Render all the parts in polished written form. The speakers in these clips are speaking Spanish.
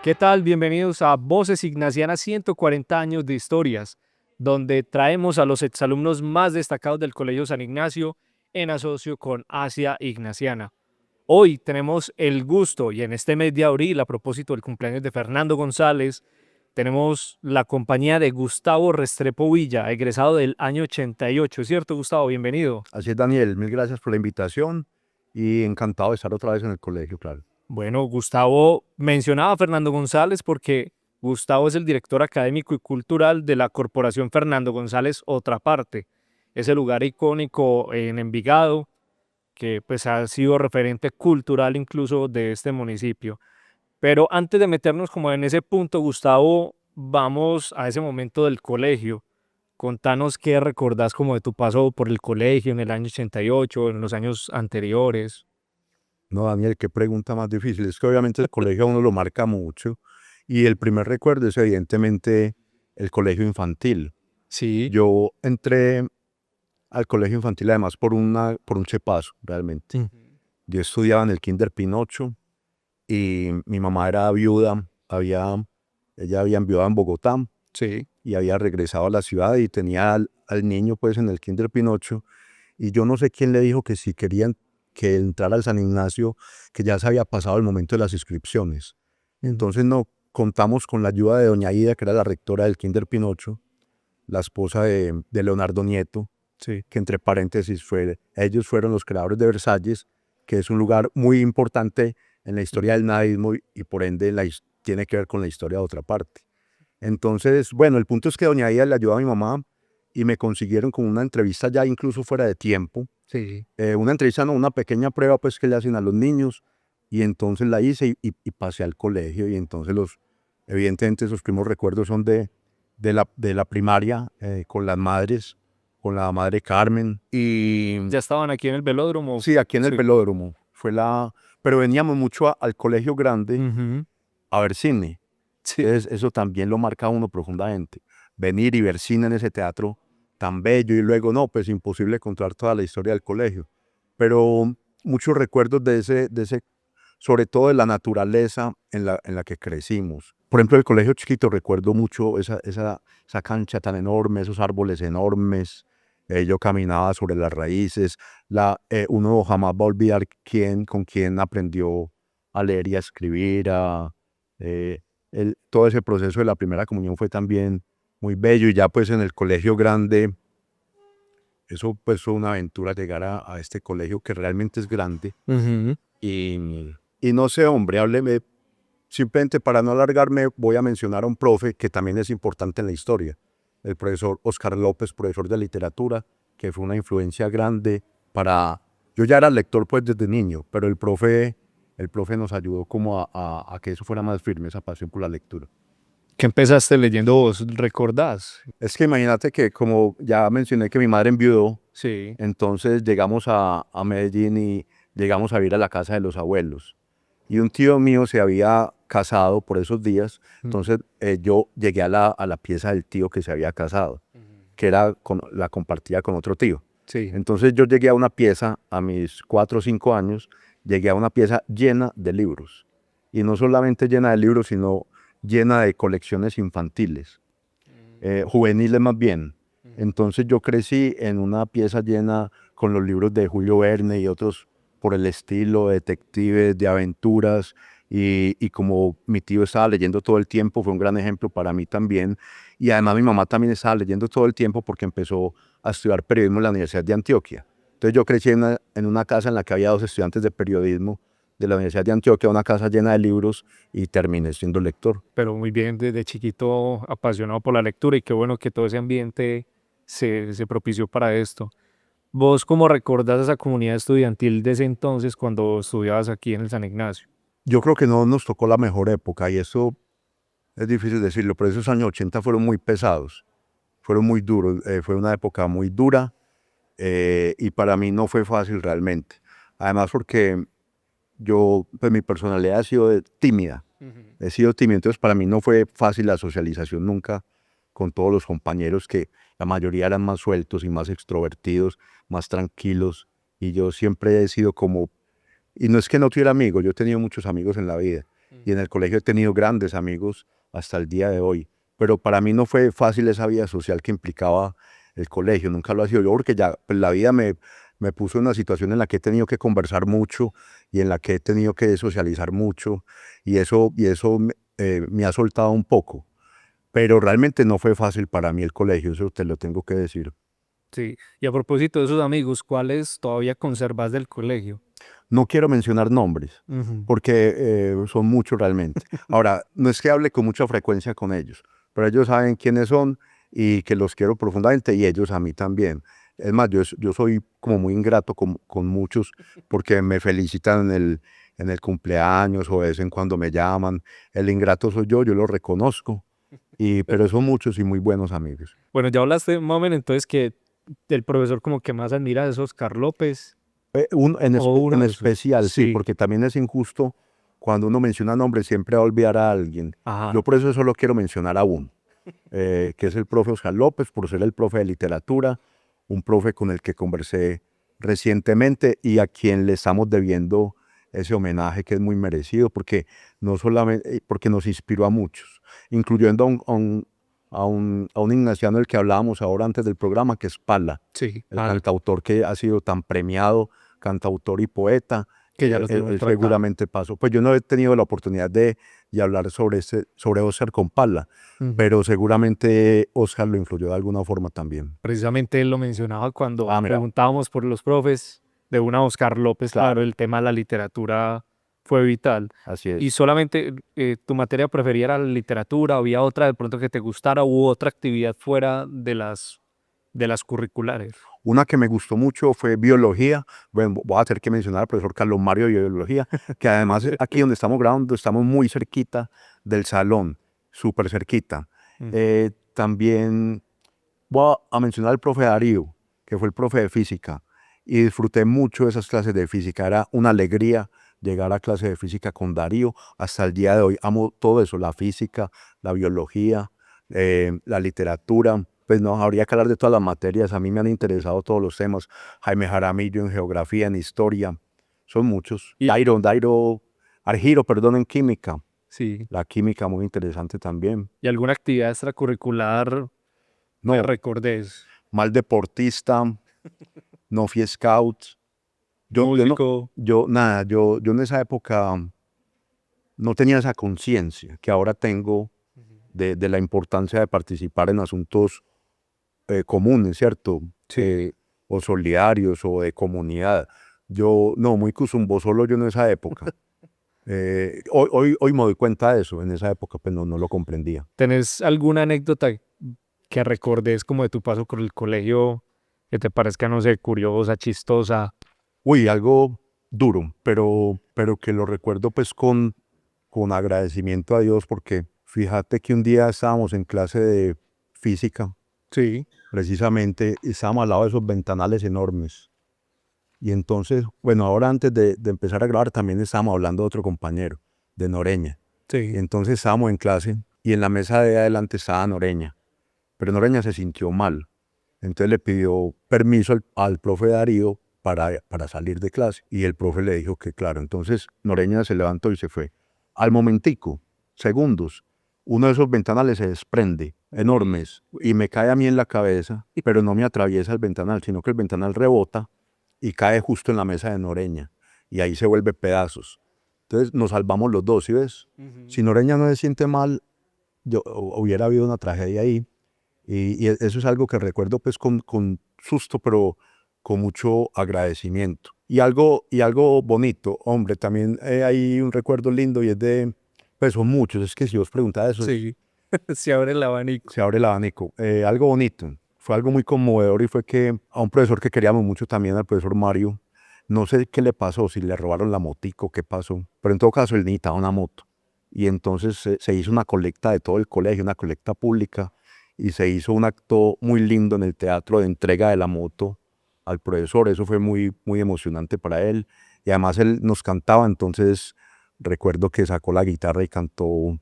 ¿Qué tal? Bienvenidos a Voces Ignacianas 140 años de historias, donde traemos a los exalumnos más destacados del Colegio San Ignacio en asocio con Asia Ignaciana. Hoy tenemos el gusto, y en este mes de abril, a propósito del cumpleaños de Fernando González, tenemos la compañía de Gustavo Restrepo Villa, egresado del año 88. ¿Cierto, Gustavo? Bienvenido. Así es, Daniel, mil gracias por la invitación y encantado de estar otra vez en el colegio, claro. Bueno, Gustavo mencionaba a Fernando González porque Gustavo es el director académico y cultural de la Corporación Fernando González Otra Parte, ese lugar icónico en Envigado que pues ha sido referente cultural incluso de este municipio. Pero antes de meternos como en ese punto, Gustavo, vamos a ese momento del colegio. Contanos qué recordás como de tu paso por el colegio en el año 88, en los años anteriores. No, Daniel, qué pregunta más difícil. Es que obviamente el colegio a uno lo marca mucho y el primer recuerdo es evidentemente el colegio infantil. Sí. Yo entré al colegio infantil además por un chepazo, realmente. Ujú. Yo estudiaba en el Kinder Pinocho y mi mamá era viuda, ella había enviado en Bogotá Sí. y había regresado a la ciudad y tenía al niño pues en el Kinder Pinocho. Y yo no sé quién le dijo que si querían que entrara al San Ignacio, que ya se había pasado el momento de las inscripciones. Entonces no contamos con la ayuda de doña Ida, que era la rectora del Kinder Pinocho, la esposa de Leonardo Nieto, Sí. que entre paréntesis ellos fueron los creadores de Versalles, que es un lugar muy importante en la historia del nadismo y por ende tiene que ver con la historia de Otra Parte. Entonces, bueno, el punto es que doña Ida le ayudó a mi mamá y me consiguieron con una entrevista ya incluso fuera de tiempo. Sí. Una entrevista, no, una pequeña prueba pues que le hacen a los niños y entonces la hice y pasé al colegio y entonces evidentemente esos primeros recuerdos son de la primaria con las madres, con la madre Carmen y ¿Ya estaban aquí en el velódromo? sí, aquí en el Sí. velódromo, pero veníamos mucho al colegio grande Ujú. a ver cine. Sí. Entonces, eso también lo marca a uno profundamente. Venir y ver cine en ese teatro tan bello y luego, no, pues imposible contar toda la historia del colegio. Pero muchos recuerdos sobre todo de la naturaleza en la que crecimos. Por ejemplo, el colegio chiquito, recuerdo mucho esa cancha tan enorme, esos árboles enormes. Yo caminaba sobre las raíces. Uno jamás va a olvidar con quién aprendió a leer y a escribir, eh, todo ese proceso de la primera comunión fue también muy bello y ya pues en el colegio grande, eso pues fue una aventura llegar a este colegio que realmente es grande Ujú. y no sé, hombre, hábleme, simplemente para no alargarme voy a mencionar a un profe que también es importante en la historia, el profesor Oscar López, profesor de literatura, que fue una influencia grande yo ya era lector pues desde niño, pero el profe nos ayudó como a que eso fuera más firme, esa pasión por la lectura. ¿Qué empezaste leyendo vos? ¿Recordás? Es que imagínate que como ya mencioné que mi madre enviudó, Sí. entonces llegamos a Medellín y llegamos a vivir a la casa de los abuelos. Y un tío mío se había casado por esos días, Mm. entonces yo llegué a la pieza del tío que se había casado, Ujú. que la compartía con otro tío. Sí. Entonces yo llegué a una pieza, a mis 4 o 5 años, llegué a una pieza llena de libros. Y no solamente llena de libros, sino llena de colecciones infantiles, juveniles más bien. Entonces yo crecí en una pieza llena con los libros de Julio Verne y otros por el estilo, detectives, de aventuras, y como mi tío estaba leyendo todo el tiempo, fue un gran ejemplo para mí también. Y además mi mamá también estaba leyendo todo el tiempo porque empezó a estudiar periodismo en la Universidad de Antioquia. Entonces yo crecí en una casa en la que había 2 estudiantes de periodismo de la Universidad de Antioquia, una casa llena de libros y terminé siendo lector. Pero muy bien, desde chiquito apasionado por la lectura y qué bueno que todo ese ambiente se propició para esto. ¿Vos cómo recordás esa comunidad estudiantil de ese entonces cuando estudiabas aquí en el San Ignacio? Yo creo que no nos tocó la mejor época y eso es difícil decirlo, pero esos años 80 fueron muy pesados, fueron muy duros, fue una época muy dura y para mí no fue fácil realmente. Además porque pues mi personalidad ha sido tímida, Ujú. he sido tímido, entonces para mí no fue fácil la socialización nunca con todos los compañeros que la mayoría eran más sueltos y más extrovertidos, más tranquilos y yo siempre he sido como, y no es que no tuviera amigos, yo he tenido muchos amigos en la vida, y en el colegio he tenido grandes amigos hasta el día de hoy. Pero para mí no fue fácil esa vida social que implicaba el colegio, nunca lo ha sido yo, porque ya pues, la vida me puso en una situación en la que he tenido que conversar mucho y en la que he tenido que socializar mucho, y eso me ha soltado un poco. Pero realmente no fue fácil para mí el colegio, eso te lo tengo que decir. Sí. Y a propósito de esos amigos, ¿cuáles todavía conservas del colegio? No quiero mencionar nombres, Ujú. porque son muchos realmente. Ahora, no es que hable con mucha frecuencia con ellos, pero ellos saben quiénes son y que los quiero profundamente, y ellos a mí también. Es más, yo soy como muy ingrato con muchos porque me felicitan en el cumpleaños o de vez en cuando me llaman. El ingrato soy yo lo reconozco, pero son muchos y muy buenos amigos. Bueno, ya hablaste más o menos entonces que el profesor como que más admira es Oscar López o En uno de sus. especial, sí, Sí. porque también es injusto cuando uno menciona nombres siempre va a olvidar a alguien. Ajá. Yo por eso solo quiero mencionar a uno, que es el profe Oscar López, por ser el profe de literatura, un profe con el que conversé recientemente y a quien le estamos debiendo ese homenaje que es muy merecido, porque no solamente, porque nos inspiró a muchos, incluyendo a un ignaciano del que hablábamos ahora antes del programa, que es Pala, Sí. el cantautor que ha sido tan premiado, cantautor y poeta. Que ya Él, lo él- tenemos él tratado. seguramente pasó. Pues yo no he tenido la oportunidad de hablar sobre Oscar con Pala, Ujú. pero seguramente Oscar lo influyó de alguna forma también. Precisamente él lo mencionaba cuando Ah, mira, preguntábamos por los profes de una Oscar López, claro, claro, el tema de la literatura fue vital. así Y es. solamente tu materia preferida era la literatura, había otra de pronto que te gustara u otra actividad fuera de las curriculares. Una que me gustó mucho fue biología. Bueno, voy a tener que mencionar al profesor Carlos Mario de biología, que además aquí donde estamos grabando estamos muy cerquita del salón, súper cerquita. Ujú. También voy a mencionar al profe Darío, que fue el profe de física, y disfruté mucho de esas clases de física. Era una alegría llegar a clase de física con Darío. Hasta el día de hoy amo todo eso, la física, la biología, la literatura. Pues no, habría que hablar de todas las materias. A mí me han interesado todos los temas. Jaime Jaramillo en geografía, en historia, son muchos. Y Dairo Argiro, perdón, en química. sí, La química muy interesante también. y alguna actividad extracurricular que No, recordes, mal deportista, no fui scout. Yo no, músico. nada, yo en esa época no tenía esa conciencia que ahora tengo Ujú. de la importancia de participar en asuntos comunes, ¿cierto? Sí. O solidarios o de comunidad. Yo, no, muy cusumbo solo yo en esa época. Hoy me doy cuenta de eso, en esa época pues no lo comprendía. ¿Tenés alguna anécdota que recordes como de tu paso por el colegio que te parezca, no sé, curiosa, chistosa? Uy, algo duro, pero que lo recuerdo pues con agradecimiento a Dios, porque fíjate que un día estábamos en clase de física, Sí. precisamente, y estábamos al lado de esos ventanales enormes. Y entonces, bueno, ahora antes de empezar a grabar también estábamos hablando de otro compañero, de Noreña. Y Sí. entonces estábamos en clase y en la mesa de adelante estaba Noreña, pero Noreña se sintió mal. Entonces le pidió permiso al profe Darío para salir de clase, y el profe le dijo que claro. Entonces Noreña se levantó y se fue. Al momentico, segundos, uno de esos ventanales se desprende, enormes, y me cae a mí en la cabeza, pero no me atraviesa el ventanal, sino que el ventanal rebota y cae justo en la mesa de Noreña, y ahí se vuelve pedazos. Entonces nos salvamos los dos, ¿sí ves? Ujú. Si Noreña no se siente mal, hubiera habido una tragedia ahí. Y eso es algo que recuerdo pues con susto, pero con mucho agradecimiento. Y algo bonito, hombre, también hay un recuerdo lindo, y es pues son muchos, es que si vos preguntás eso, Sí. Se abre el abanico. se abre el abanico. Algo bonito, fue algo muy conmovedor, y fue que a un profesor que queríamos mucho también, al profesor Mario, no sé qué le pasó, si le robaron la motico, qué pasó, pero en todo caso él necesitaba una moto. Y entonces se hizo una colecta de todo el colegio, una colecta pública, y se hizo un acto muy lindo en el teatro de entrega de la moto al profesor. Eso fue muy, muy emocionante para él. Y además él nos cantaba, entonces recuerdo que sacó la guitarra y cantó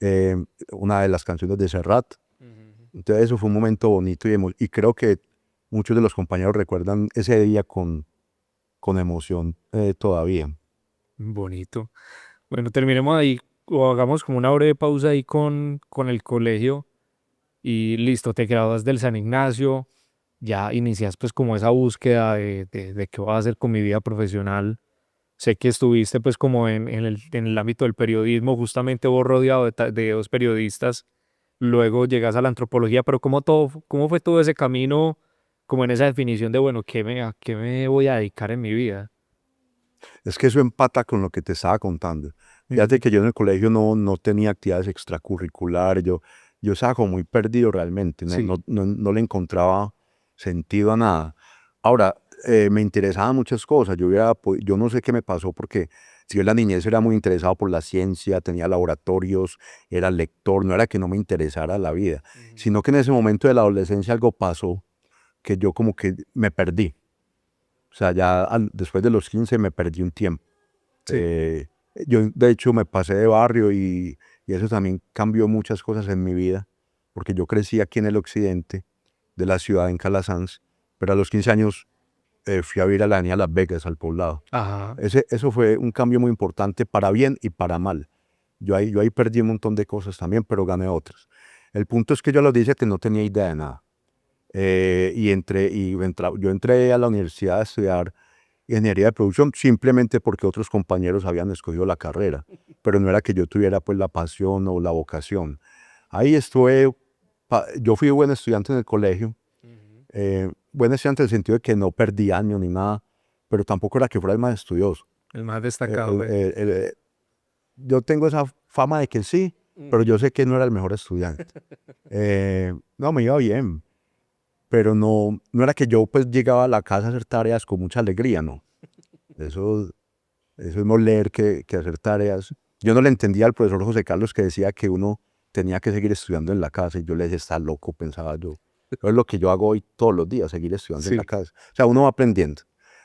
eh, una de las canciones de Serrat. Ujú. Entonces eso fue un momento bonito, y creo que muchos de los compañeros recuerdan ese día con emoción todavía. Bonito. Bueno, terminemos ahí o hagamos como una breve pausa ahí con el colegio y listo, te gradúas del San Ignacio, ya inicias pues como esa búsqueda de qué vas a hacer con mi vida profesional. Sé que estuviste pues como en el ámbito del periodismo, justamente vos rodeado de dos periodistas, luego llegas a la antropología, pero ¿cómo fue todo ese camino como en esa definición de, bueno, a qué me voy a dedicar en mi vida? Es que eso empata con lo que te estaba contando. Fíjate Ujú. que yo en el colegio no tenía actividades extracurriculares, yo estaba como muy perdido realmente, Sí, no le encontraba sentido a nada. Ahora, me interesaban muchas cosas, yo no sé qué me pasó porque si yo en la niñez era muy interesado por la ciencia, tenía laboratorios, era lector, no era que no me interesara la vida, ujú, sino que en ese momento de la adolescencia algo pasó que yo como que me perdí. O sea, después de los 15 me perdí un tiempo. sí, Eh, yo, de hecho, me pasé de barrio y eso también cambió muchas cosas en mi vida, porque yo crecí aquí en el occidente de la ciudad, en Calasanz, pero a los 15 años fui a vivir a la avenida Las Vegas, al poblado. ajá, Eso fue un cambio muy importante para bien y para mal. Yo ahí perdí un montón de cosas también, pero gané otras. El punto es que yo a los 17 no tenía idea de nada. Yo entré a la universidad a estudiar ingeniería de producción simplemente porque otros compañeros habían escogido la carrera, pero no era que yo tuviera pues la pasión o la vocación. Ahí estuve, yo fui buen estudiante en el colegio, ujú, buen estudiante en el sentido de que no perdí año ni nada, pero tampoco era que fuera el más estudioso. el más Eh, destacado, el- ve. el- el- yo tengo esa fama de que sí, pero Ujú. yo sé que no era el mejor estudiante. No, me iba bien, pero no era que yo pues llegaba a la casa a hacer tareas con mucha alegría, no. Eso, eso es más leer que hacer tareas. Yo no le entendía al profesor José Carlos que decía que uno tenía que seguir estudiando en la casa y yo le decía, está loco, pensaba yo. Eso es lo que yo hago hoy todos los días, seguir estudiando en la Sí, casa. O sea, uno va aprendiendo.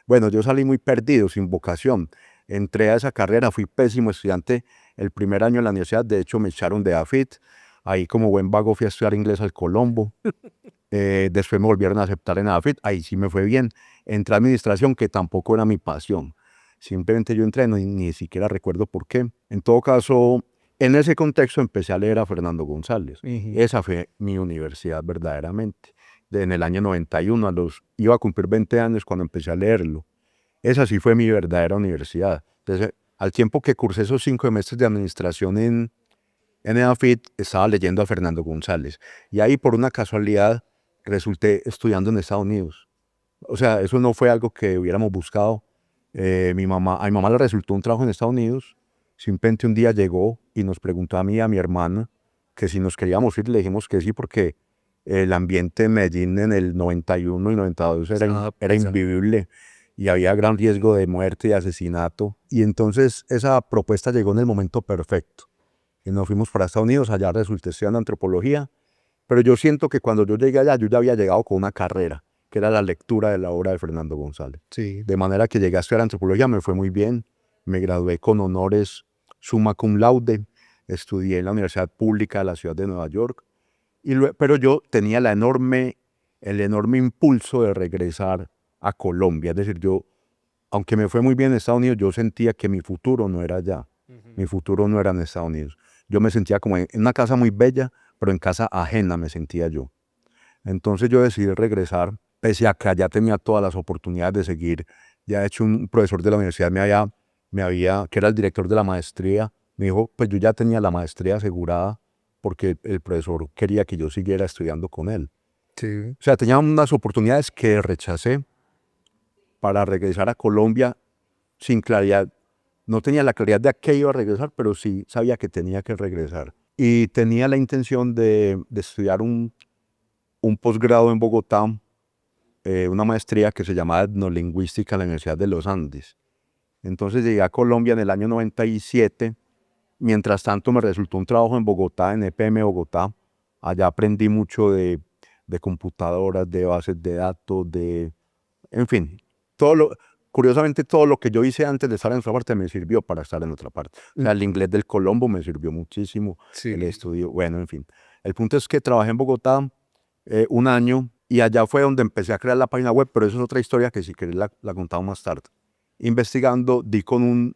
Bueno, yo salí muy perdido, sin vocación. Entré a esa carrera, fui pésimo estudiante el primer año en la universidad, de hecho me echaron de AFIT. Ahí como buen vago fui a estudiar inglés al Colombo. Después me volvieron a aceptar en AFIT, ahí sí me fue bien. Entré a administración, que tampoco era mi pasión. Simplemente yo entré, ni siquiera recuerdo por qué. En todo caso, en ese contexto empecé a leer a Fernando González. ujú, Esa fue mi universidad verdaderamente. En el año 91, iba a cumplir 20 años cuando empecé a leerlo. Esa sí fue mi verdadera universidad. Entonces, al tiempo que cursé esos 5 semestres de administración en EAFIT, estaba leyendo a Fernando González. Y ahí, por una casualidad, resulté estudiando en Estados Unidos. O sea, eso no fue algo que hubiéramos buscado. A mi mamá le resultó un trabajo en Estados Unidos. Simplemente un día llegó y nos preguntó a mí y a mi hermana que si nos queríamos ir. Le dijimos que sí, porque el ambiente en Medellín en el 91 y 92 estaba era pesado. invivible y había gran riesgo de muerte y asesinato. Y entonces esa propuesta llegó en el momento perfecto. Y nos fuimos para Estados Unidos. Allá resulté estudiando antropología, pero yo siento que cuando yo llegué allá, yo ya había llegado con una carrera, que era la lectura de la obra de Fernando González. Sí. De manera que llegué a estudiar antropología, me fue muy bien, me gradué con honores summa cum laude, estudié en la Universidad Pública de la Ciudad de Nueva York, pero yo tenía el enorme impulso de regresar a Colombia. Es decir, aunque me fue muy bien en Estados Unidos, yo sentía que mi futuro no era allá, mi Ujú. futuro no era en Estados Unidos. Yo me sentía como en una casa muy bella, pero en casa ajena me sentía yo. Entonces yo decidí regresar, pese a que allá tenía todas las oportunidades de seguir. Ya de hecho un profesor de la universidad que era el director de la maestría, me dijo, pues yo ya tenía la maestría asegurada porque el profesor quería que yo siguiera estudiando con él. Sí. O sea, tenía unas oportunidades que rechacé para regresar a Colombia sin claridad. No tenía la claridad de a qué iba a regresar, pero sí sabía que tenía que regresar. Y tenía la intención de estudiar un posgrado en Bogotá, una maestría que se llamaba Etnolingüística en la Universidad de los Andes. Entonces llegué a Colombia en el año 97. Mientras tanto me resultó un trabajo en Bogotá, en EPM Bogotá. Allá aprendí mucho de computadoras, de bases de datos, en fin, todo lo, curiosamente todo lo que yo hice antes de estar en otra parte me sirvió para estar en otra parte. O sea, el Ujú. inglés del Colombo me sirvió muchísimo, el Sí. estudio, bueno, en fin. El punto es que trabajé en Bogotá un año y allá fue donde empecé a crear la página web, pero eso es otra historia que si querés la contamos más tarde. Investigando, di con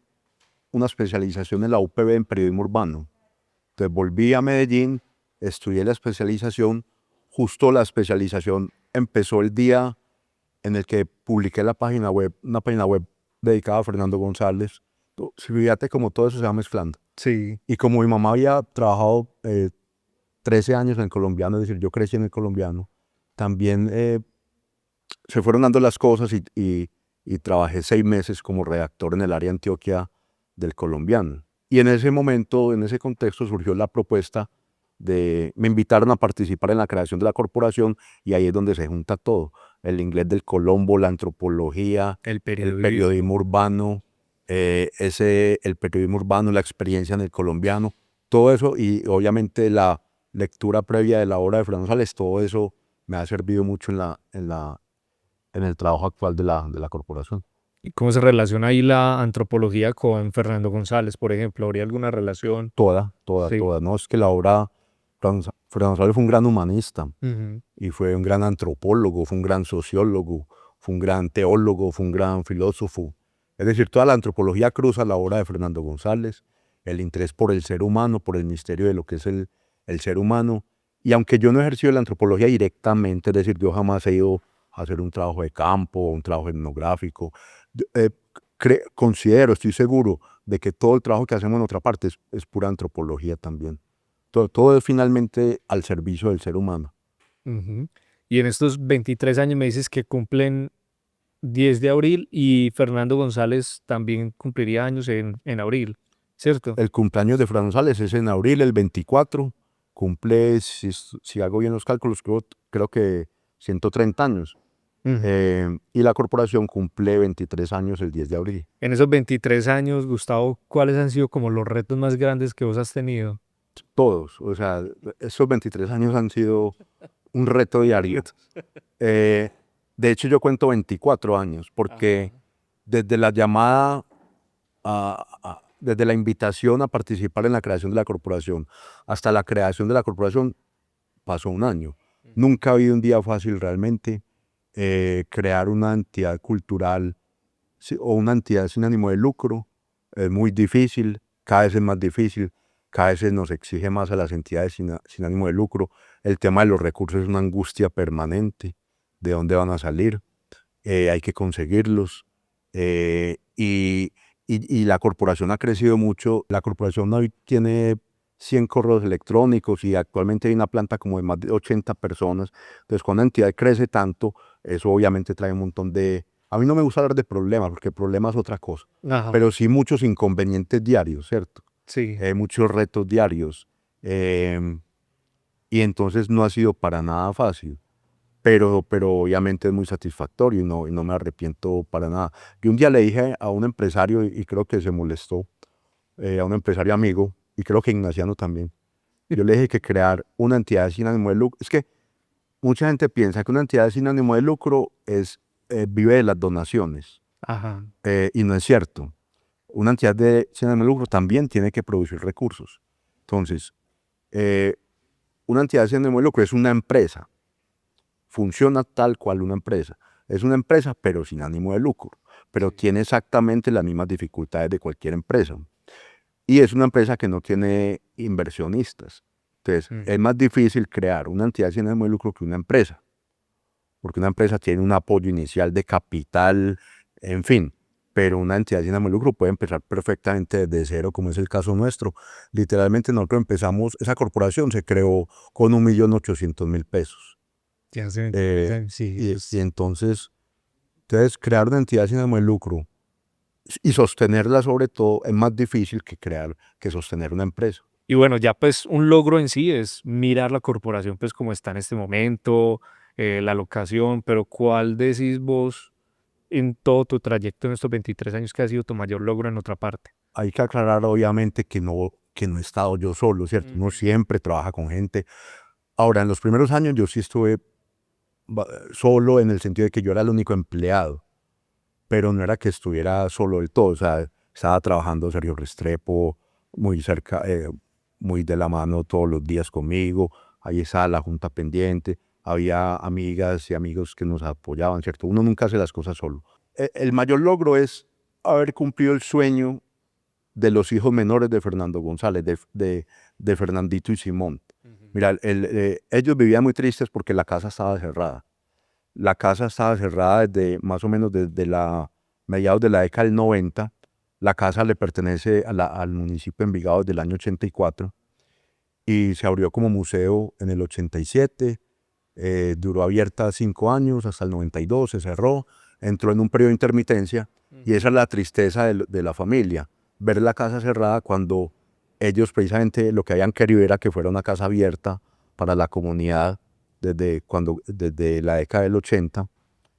una especialización en la UPB en periodismo urbano. Entonces volví a Medellín, estudié la especialización. Justo la especialización empezó el día en el que publiqué la página web, una página web dedicada a Fernando González. Si fíjate como todo eso se va mezclando. Sí. Y como mi mamá había trabajado 13 años en el colombiano, es decir, yo crecí en el colombiano, también se fueron dando las cosas y trabajé 6 meses como redactor en el área Antioquia del colombiano. Y en ese momento, en ese contexto, surgió la propuesta me invitaron a participar en la creación de la corporación y ahí es donde se junta todo. El inglés del Colombo, la antropología, El el periodismo. periodismo urbano, el periodismo urbano, la experiencia en el colombiano, todo eso y obviamente la lectura previa de la obra de Fernando González, todo eso me ha servido mucho en el trabajo actual de la corporación. ¿Y cómo se relaciona ahí la antropología con Fernando González, por ejemplo? ¿Habría alguna relación? Toda. Sí. No es que la obra, Fernando González fue un gran humanista Ujú. y fue un gran antropólogo, fue un gran sociólogo, fue un gran teólogo, fue un gran filósofo. Es decir, toda la antropología cruza la obra de Fernando González, el interés por el ser humano, por el misterio de lo que es el ser humano. Y aunque yo no he ejercido la antropología directamente, es decir, yo jamás he ido a hacer un trabajo de campo, un trabajo etnográfico, eh, considero, estoy seguro de que todo el trabajo que hacemos en otra parte es pura antropología también. Todo es finalmente al servicio del ser humano. Ujú. Y en estos 23 años me dices que cumplen 10 de abril y Fernando González también cumpliría años en abril, ¿cierto? El cumpleaños de Fran González es en abril, el 24. Cumple, si hago bien los cálculos, creo que 130 años. Ujú. Y la corporación cumple 23 años el 10 de abril. En esos 23 años, Gustavo, ¿cuáles han sido como los retos más grandes que vos has tenido? Todos, o sea, esos 23 años han sido un reto diario. Eh, de hecho, yo cuento 24 años, porque desde la llamada, desde la invitación a participar en la creación de la corporación hasta la creación de la corporación, pasó un año. Nunca ha habido un día fácil realmente. Crear una entidad cultural o una entidad sin ánimo de lucro es muy difícil, cada vez es más difícil, cada vez se nos exige más a las entidades sin ánimo de lucro. El tema de los recursos es una angustia permanente, de dónde van a salir, hay que conseguirlos. Y la corporación ha crecido mucho. La corporación hoy tiene 100 correos electrónicos y actualmente hay una planta como de más de 80 personas. Entonces, cuando una entidad crece tanto, eso obviamente trae un montón de... A mí no me gusta hablar de problemas, porque problemas es otra cosa, Ajá. pero sí muchos inconvenientes diarios, ¿cierto? Sí. Muchos retos diarios. Y entonces no ha sido para nada fácil, pero obviamente es muy satisfactorio y no me arrepiento para nada. Yo un día le dije a un empresario, y creo que se molestó, a un empresario amigo, y creo que Ignaciano también, yo le dije que crear una entidad sin ánimo de lucro, es que mucha gente piensa que una entidad sin ánimo de lucro vive de las donaciones, Ajá. y no es cierto. Una entidad sin ánimo de lucro también tiene que producir recursos. Entonces, una entidad sin ánimo de lucro es una empresa, funciona tal cual una empresa. Es una empresa, pero sin ánimo de lucro, pero tiene exactamente las mismas dificultades de cualquier empresa. Y es una empresa que no tiene inversionistas. Entonces, es más difícil crear una entidad sin ánimo de lucro que una empresa, porque una empresa tiene un apoyo inicial de capital, en fin, pero una entidad sin ánimo de lucro puede empezar perfectamente desde cero, como es el caso nuestro. Literalmente nosotros empezamos, esa corporación se creó con 1.800.000 pesos. Ya hace 23 Eh, años, sí. y entonces crear una entidad sin ánimo de lucro y sostenerla sobre todo es más difícil que sostener una empresa. Y bueno, ya pues un logro en sí es mirar la corporación pues como está en este momento, la locación, pero ¿cuál decís vos en todo tu trayecto en estos 23 años que ha sido tu mayor logro en otra parte? Hay que aclarar obviamente que no he estado yo solo, ¿cierto? Uno siempre trabaja con gente. Ahora, en los primeros años yo sí estuve solo en el sentido de que yo era el único empleado, pero no era que estuviera solo del todo, o sea, estaba trabajando Sergio Restrepo muy cerca, muy de la mano todos los días conmigo, ahí estaba la junta pendiente, había amigas y amigos que nos apoyaban, ¿cierto? Uno nunca hace las cosas solo. El mayor logro es haber cumplido el sueño de los hijos menores de Fernando González, de Fernandito y Simón. Mira, ellos vivían muy tristes porque la casa estaba cerrada. La casa estaba cerrada desde más o menos desde mediados de la década del 90. La casa le pertenece al municipio de Envigado desde el año 84 y se abrió como museo en el 87. Duró abierta 5 años, hasta el 92, se cerró, entró en un periodo de intermitencia y esa es la tristeza de la familia, ver la casa cerrada cuando ellos precisamente lo que habían querido era que fuera una casa abierta para la comunidad desde la década del 80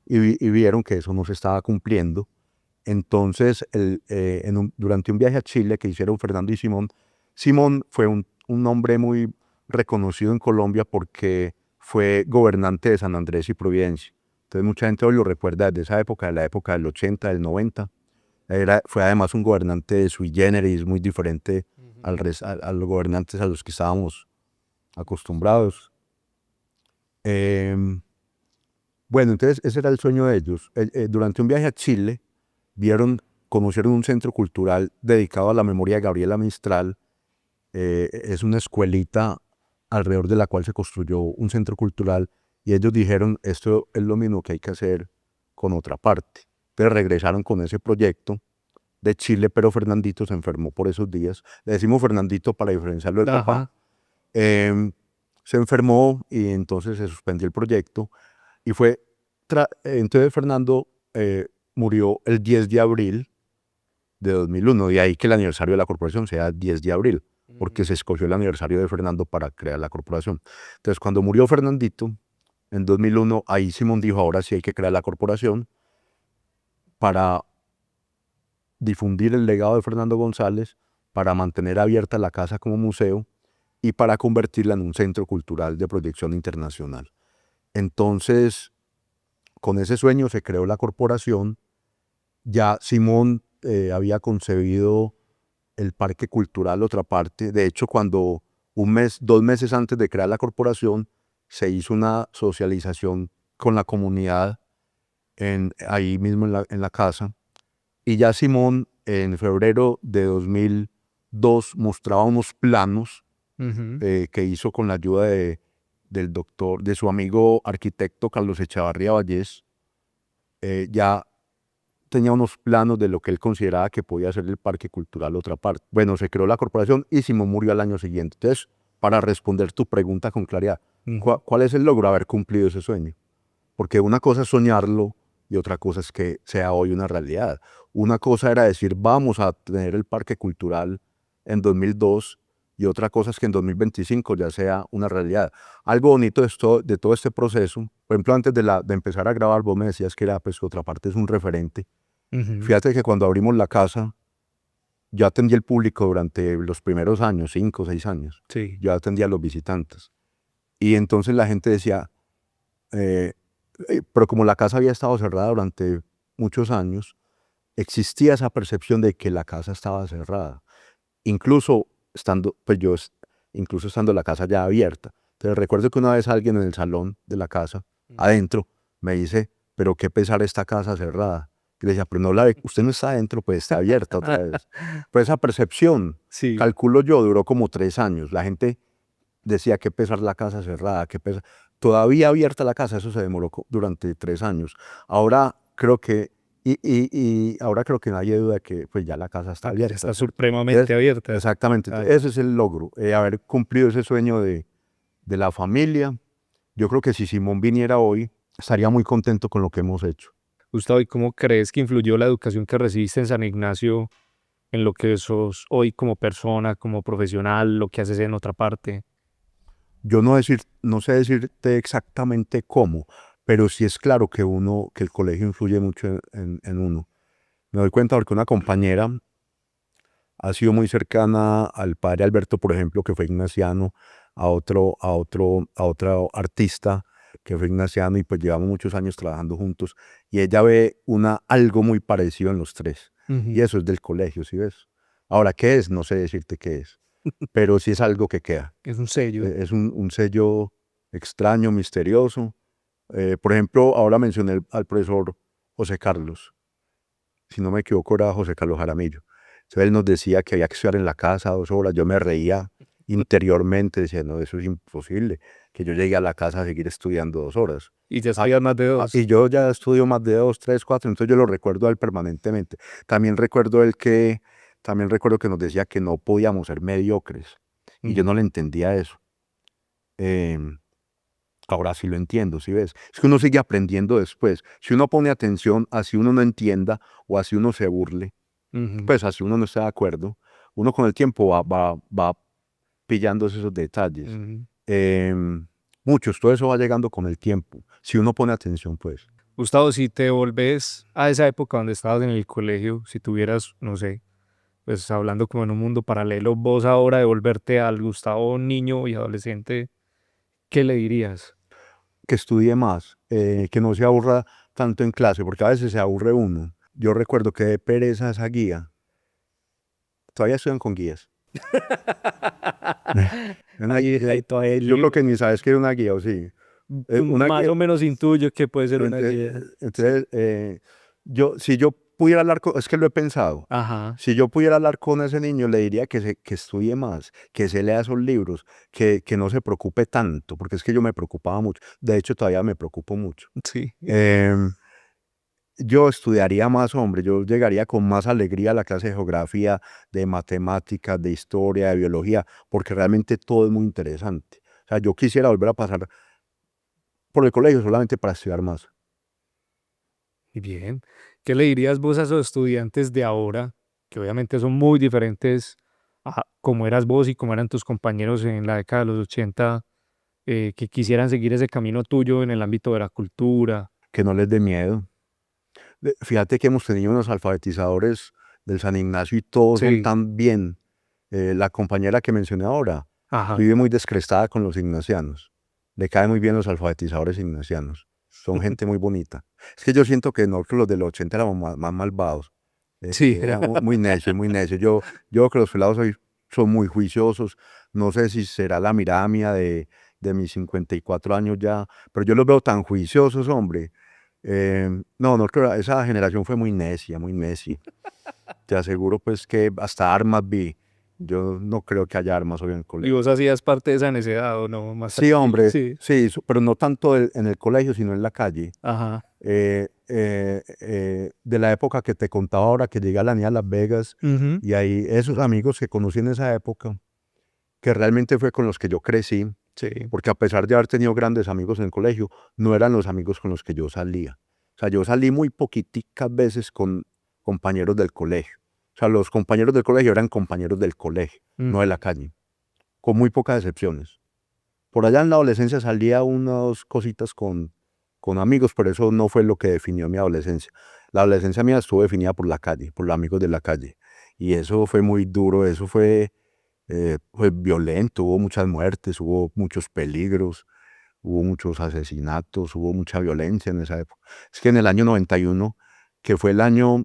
y vieron que eso no se estaba cumpliendo. Entonces, durante un viaje a Chile que hicieron Fernando y Simón, Simón fue un hombre muy reconocido en Colombia porque fue gobernante de San Andrés y Providencia. Entonces mucha gente hoy lo recuerda desde esa época, de la época del 80, del 90. Fue además un gobernante sui generis, muy diferente a los gobernantes a los que estábamos acostumbrados. Bueno, entonces ese era el sueño de ellos. Durante un viaje a Chile, conocieron un centro cultural dedicado a la memoria de Gabriela Mistral. Es una escuelita alrededor de la cual se construyó un centro cultural y ellos dijeron, esto es lo mismo que hay que hacer con otra parte. Entonces regresaron con ese proyecto de Chile, pero Fernandito se enfermó por esos días. Le decimos Fernandito para diferenciarlo del papá. Se enfermó y entonces se suspendió el proyecto y entonces Fernando murió el 10 de abril de 2001, de ahí que el aniversario de la corporación sea 10 de abril, porque se escogió el aniversario de Fernando para crear la corporación. Entonces, cuando murió Fernandito, en 2001, ahí Simón dijo, ahora sí hay que crear la corporación para difundir el legado de Fernando González, para mantener abierta la casa como museo y para convertirla en un centro cultural de proyección internacional. Entonces, con ese sueño se creó la corporación. Ya Simón había concebido el Parque Cultural Otra Parte. De hecho, cuando 2 meses antes de crear la corporación, se hizo una socialización con la comunidad ahí mismo en la casa. Y ya Simón, en febrero de 2002, mostraba unos planos que hizo con la ayuda de su amigo arquitecto Carlos Echavarría Vallés. Ya tenía unos planos de lo que él consideraba que podía ser el Parque Cultural Otra Parte. Bueno, se creó la corporación y Simón murió al año siguiente. Entonces, para responder tu pregunta con claridad, ¿cuál es el logro? Haber cumplido ese sueño. Porque una cosa es soñarlo y otra cosa es que sea hoy una realidad. Una cosa era decir, vamos a tener el Parque Cultural en 2002 y otra cosa es que en 2025 ya sea una realidad. Algo bonito de todo este proceso, por ejemplo, antes de empezar a grabar, vos me decías que pues, Otra Parte es un referente. Fíjate que cuando abrimos la casa, yo atendí al público durante los primeros años, 5 o 6 años. Sí. Yo atendía a los visitantes. Y entonces la gente decía, pero como la casa había estado cerrada durante muchos años, existía esa percepción de que la casa estaba cerrada. Incluso estando la casa ya abierta. Entonces recuerdo que una vez alguien en el salón de la casa, adentro, me dice, pero qué pesar esta casa cerrada. Y le decía, pero no usted no está adentro, pues está abierta otra vez. Pues esa percepción, Sí. calculo yo, duró como 3 años. La gente decía, qué pesar la casa cerrada, qué pesar. Todavía abierta la casa, eso se demoró durante 3 años. Ahora creo que, ahora creo que nadie duda que pues ya la casa está abierta. Está supremamente abierta. Exactamente. Ese es el logro, haber cumplido ese sueño de la familia. Yo creo que si Simón viniera hoy, estaría muy contento con lo que hemos hecho. Gustavo, ¿y cómo crees que influyó la educación que recibiste en San Ignacio en lo que sos hoy como persona, como profesional, lo que haces en Otra Parte? Yo no sé decirte exactamente cómo, pero sí es claro que el colegio influye mucho en uno. Me doy cuenta porque una compañera ha sido muy cercana al padre Alberto, por ejemplo, que fue ignaciano, a otro artista que fue ignaciano y pues llevamos muchos años trabajando juntos y ella ve algo muy parecido en los tres y eso es del colegio, ¿sí ves? Ahora, ¿qué es? No sé decirte qué es, pero sí es algo que queda. Es un sello. Es un sello extraño, misterioso. Por ejemplo, ahora mencioné al profesor José Carlos, si no me equivoco era José Carlos Jaramillo. Entonces él nos decía que había que estudiar en la casa 2 horas. Yo me reía interiormente, decía, no, eso es imposible, que yo llegue a la casa a seguir estudiando 2 horas. Y ya sabías más de dos. Y yo ya estudio más de 2, 3, 4, entonces yo lo recuerdo a él permanentemente. También recuerdo también recuerdo que nos decía que no podíamos ser mediocres, y yo no le entendía eso. Em, Ahora sí lo entiendo, ¿sí ves? Es que uno sigue aprendiendo después. Si uno pone atención, así uno no entienda o así uno se burle, Ujú. pues así uno no está de acuerdo, uno con el tiempo va pillando esos detalles. Ujú. Em, Muchos, todo eso va llegando con el tiempo, si uno pone atención, pues. Gustavo, si te volvés a esa época donde estabas en el colegio, si tuvieras, no sé, pues hablando como en un mundo paralelo, vos ahora devolverte al Gustavo niño y adolescente, ¿qué le dirías? Que estudie más, que no se aburra tanto en clase, porque a veces se aburre uno. Yo recuerdo que de pereza esa guía. Todavía estudian con guías. Todavía Yo creo que ni sabes qué es una guía, o sí. Una más guía. o menos intuyo que puede ser una Entonces, guía. entonces, si yo pudiera hablar es que lo he pensado. Ajá, Si yo pudiera hablar con ese niño, le diría que estudie más, que se lea esos libros, que no se preocupe tanto, porque es que yo me preocupaba mucho. De hecho, todavía me preocupo mucho. sí. Em, yo estudiaría más, hombre, yo llegaría con más alegría a la clase de geografía, de matemáticas, de historia, de biología, porque realmente todo es muy interesante. O sea, yo quisiera volver a pasar por el colegio solamente para estudiar más. Y bien, ¿qué le dirías vos a esos estudiantes de ahora, que obviamente son muy diferentes a como eras vos y como eran tus compañeros en la década de los 80, que quisieran seguir ese camino tuyo en el ámbito de la cultura? Que no les dé miedo. Fíjate que hemos tenido unos alfabetizadores del San Ignacio y todos son Sí, tan bien. La compañera que mencioné ahora ajá. vive muy descrestada con los ignacianos. Le caen muy bien los alfabetizadores ignacianos. Son gente muy bonita. Es que yo siento que nosotros los de los 80 éramos más malvados. Sí, Muy necios, muy necios. Yo creo que los pelados hoy son muy juiciosos. No sé si será la mirada mía de mis 54 años ya, pero yo los veo tan juiciosos, hombre. No, no creo, esa generación fue muy necia, muy necia. Te aseguro pues que hasta armas vi. Yo no creo que haya armas hoy en el ¿y colegio. vos hacías parte de esa necedad o no? Más Sí, tranquilo. hombre, Sí, sí, pero no tanto en el colegio, sino en la calle. ajá. De la época que te contaba ahora, que llegué a la niña a Las Vegas, Ujú. y ahí esos amigos que conocí en esa época, que realmente fue con los que yo crecí, Sí. porque a pesar de haber tenido grandes amigos en el colegio, no eran los amigos con los que yo salía. O sea, yo salí muy poquiticas veces con compañeros del colegio. O sea, los compañeros del colegio eran compañeros del colegio, no de la Ujú. calle, con muy pocas excepciones. Por allá en la adolescencia salía unas cositas con amigos, pero eso no fue lo que definió mi adolescencia. La adolescencia mía estuvo definida por la calle, por los amigos de la calle. Y eso fue muy duro, eso fue violento, hubo muchas muertes, hubo muchos peligros, hubo muchos asesinatos, hubo mucha violencia en esa época. Es que en el año 91, que fue el año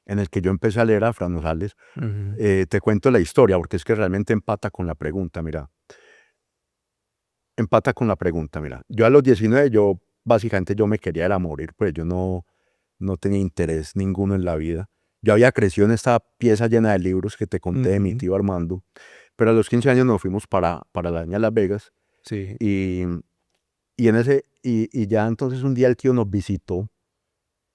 en el que yo empecé a leer a Fran Rosales, Ujú. te cuento la historia, porque es que realmente empata con la pregunta, mira. Empata con la pregunta, mira. Yo a los 19, básicamente yo me quería era morir, pues yo no tenía interés ninguno en la vida. Yo había crecido en esta pieza llena de libros que te conté de mi Ujú. tío Armando, pero a los 15 años nos fuimos para la Niña Las Vegas, Sí. y, y ya entonces un día el tío nos visitó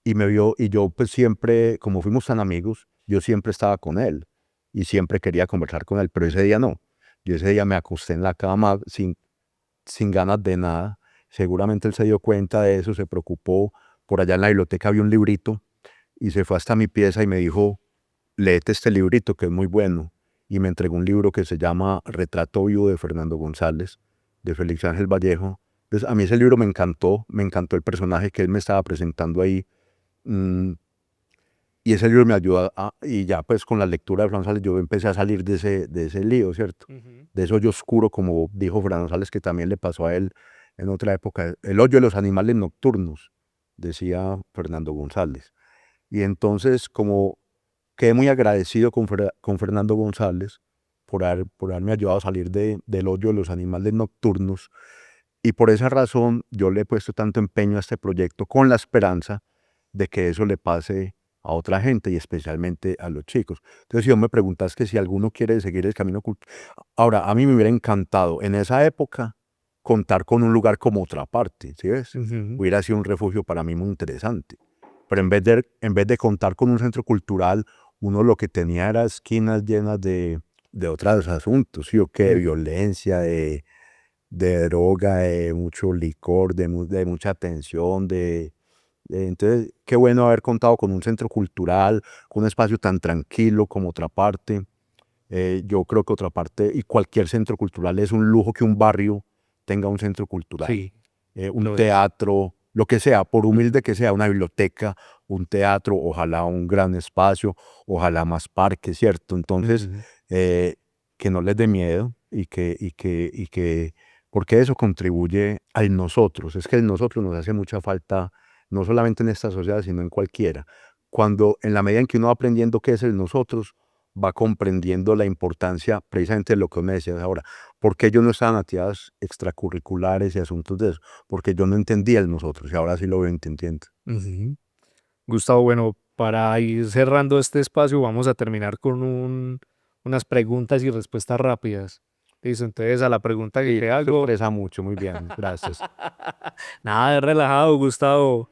y me vio, y yo pues siempre, como fuimos tan amigos, yo siempre estaba con él y siempre quería conversar con él, pero ese día no. Yo ese día me acosté en la cama sin ganas de nada. Seguramente él se dio cuenta de eso, se preocupó. Por allá en la biblioteca había un librito y se fue hasta mi pieza y me dijo, léete este librito que es muy bueno. Y me entregó un libro que se llama Retrato Vivo de Fernando González, de Félix Ángel Vallejo. Entonces, a mí ese libro me encantó el personaje que él me estaba presentando ahí. mm, y ese libro me ayudó y ya pues con la lectura de Fran González yo empecé a salir de ese lío, ¿cierto? Ujú. De ese hoyo oscuro, como dijo Fran González, que también le pasó a él en otra época. El hoyo de los animales nocturnos, decía Fernando González. Y entonces, como quedé muy agradecido con Fernando González por haberme ayudado a salir del hoyo de los animales nocturnos. Y por esa razón yo le he puesto tanto empeño a este proyecto con la esperanza de que eso le pase a otra gente y especialmente a los chicos. Entonces, si vos me preguntas que si alguno quiere seguir el camino cultural, ahora, a mí me hubiera encantado en esa época contar con un lugar como Otra Parte, ¿sí ves? Ujú. Hubiera sido un refugio para mí muy interesante. Pero en vez de contar con un centro cultural, uno lo que tenía era esquinas llenas de otros asuntos, ¿sí o qué? De violencia, de droga, de mucho licor, de mucha tensión, entonces, qué bueno haber contado con un centro cultural, con un espacio tan tranquilo como Otra Parte. Yo creo que Otra Parte y cualquier centro cultural es un lujo que un barrio tenga un centro cultural, Sí, un lo es. teatro, lo que sea, por humilde que sea, una biblioteca, un teatro, ojalá un gran espacio, ojalá más parques, ¿cierto? Entonces, Ujú. eh, que no les dé miedo porque eso contribuye al nosotros. Es que el nosotros nos hace mucha falta, no solamente en esta sociedad, sino en cualquiera. Cuando en la medida en que uno va aprendiendo qué es el nosotros, va comprendiendo la importancia precisamente de lo que me decías ahora. ¿Por qué yo no estaba en actividades extracurriculares y asuntos de eso? Porque yo no entendía el nosotros y ahora sí lo veo entendiendo. Ujú. Gustavo, bueno, para ir cerrando este espacio, vamos a terminar con unas preguntas y respuestas rápidas. Listo, entonces a la pregunta que Sí, te eso hago. expresa mucho, muy bien, gracias. Nada de relajado, Gustavo.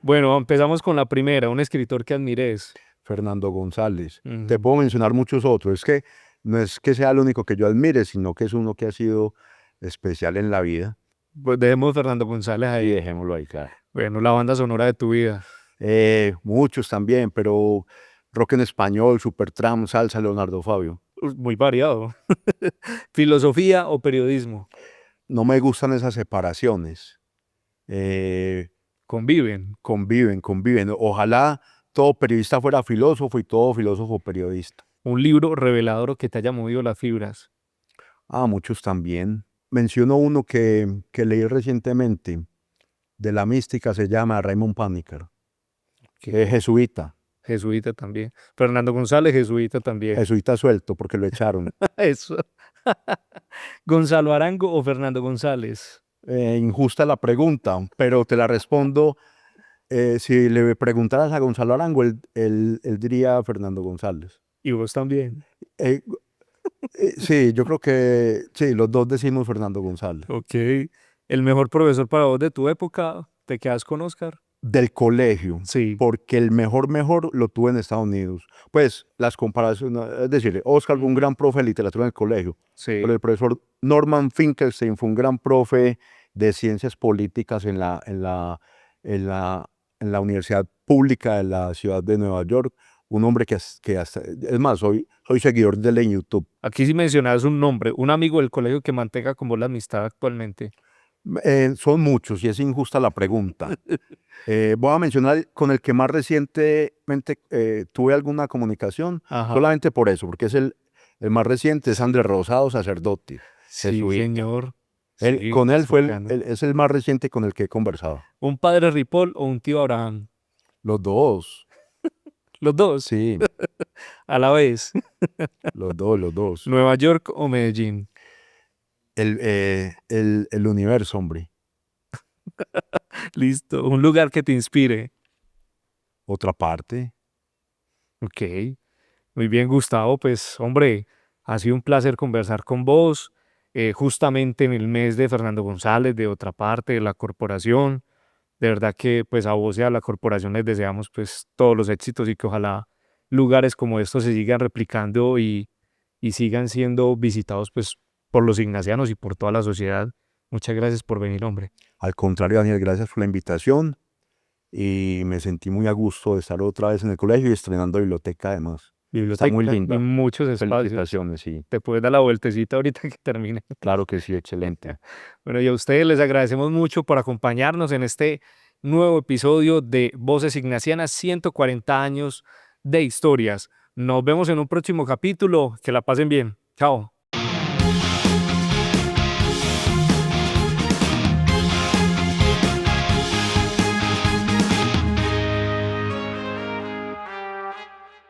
Bueno, empezamos con la primera, un escritor que admires. Fernando González. Te Ujú. puedo mencionar muchos otros. Es que no es que sea el único que yo admire, sino que es uno que ha sido especial en la vida. Pues dejemos Fernando González Y ahí. dejémoslo ahí, claro. Bueno, la banda sonora de tu vida. Muchos también, pero rock en español, Supertramp, salsa, Leonardo Fabio. Muy variado. ¿Filosofía o periodismo? No me gustan esas separaciones. Eh, Conviven. conviven. Ojalá todo periodista fuera filósofo y todo filósofo periodista. Un libro revelador o que te haya movido las fibras. Muchos también. Menciono uno que leí recientemente, de la mística, se llama Raymond Panikkar, Que jesuita, jesuita también. Fernando González, jesuita también. jesuita suelto porque lo echaron. Eso. ¿Gonzalo Arango o Fernando González? Injusta la pregunta, pero te la respondo. Si le preguntaras a Gonzalo Arango, él diría Fernando González. Y vos también. Eh, sí, yo creo que sí, los dos decimos Fernando González. Ok. ¿El mejor profesor para vos de tu época? ¿Te quedas con Oscar? Del colegio, Sí. porque el mejor lo tuve en Estados Unidos. Pues las comparaciones, es decir, Oscar fue un gran profe de literatura en el colegio, pero Sí. el profesor Norman Finkelstein fue un gran profe de ciencias políticas en la, en la Universidad Pública de la ciudad de Nueva York. Un hombre es más, soy seguidor de él en YouTube. Aquí sí mencionabas un nombre, un amigo del colegio que mantenga con vos la amistad actualmente. Son muchos y es injusta la pregunta. Voy a mencionar con el que más recientemente tuve alguna comunicación, Ajá. solamente por eso, porque es el más reciente, es Andrés Rosado, sacerdote, Sí, jesuita. señor. Sí, Con él cercano. es el más reciente con el que he conversado. ¿Un padre Ripoll o un tío Abraham? Los dos, Los dos, sí, a la vez. los dos. ¿Nueva York o Medellín? El universo, hombre. Listo. Un lugar que te inspire. Otra parte. Ok. Muy bien, Gustavo. Pues, hombre, ha sido un placer conversar con vos. Justamente en el mes de Fernando González, de Otra Parte, de la corporación. De verdad que, pues, a vos y a la corporación les deseamos, pues, todos los éxitos y que ojalá lugares como estos se sigan replicando y sigan siendo visitados, pues, por los ignacianos y por toda la sociedad. Muchas gracias por venir, hombre. Al contrario, Daniel, gracias por la invitación y me sentí muy a gusto de estar otra vez en el colegio y estrenando biblioteca además. Está muy Biblioteca y linda. muchos espacios. Felicitaciones, sí. Te puedes dar la vueltecita ahorita que termine. Claro que sí, excelente. Bueno, y a ustedes les agradecemos mucho por acompañarnos en este nuevo episodio de Voces Ignacianas, 140 años de historias. Nos vemos en un próximo capítulo. Que la pasen bien. Chao.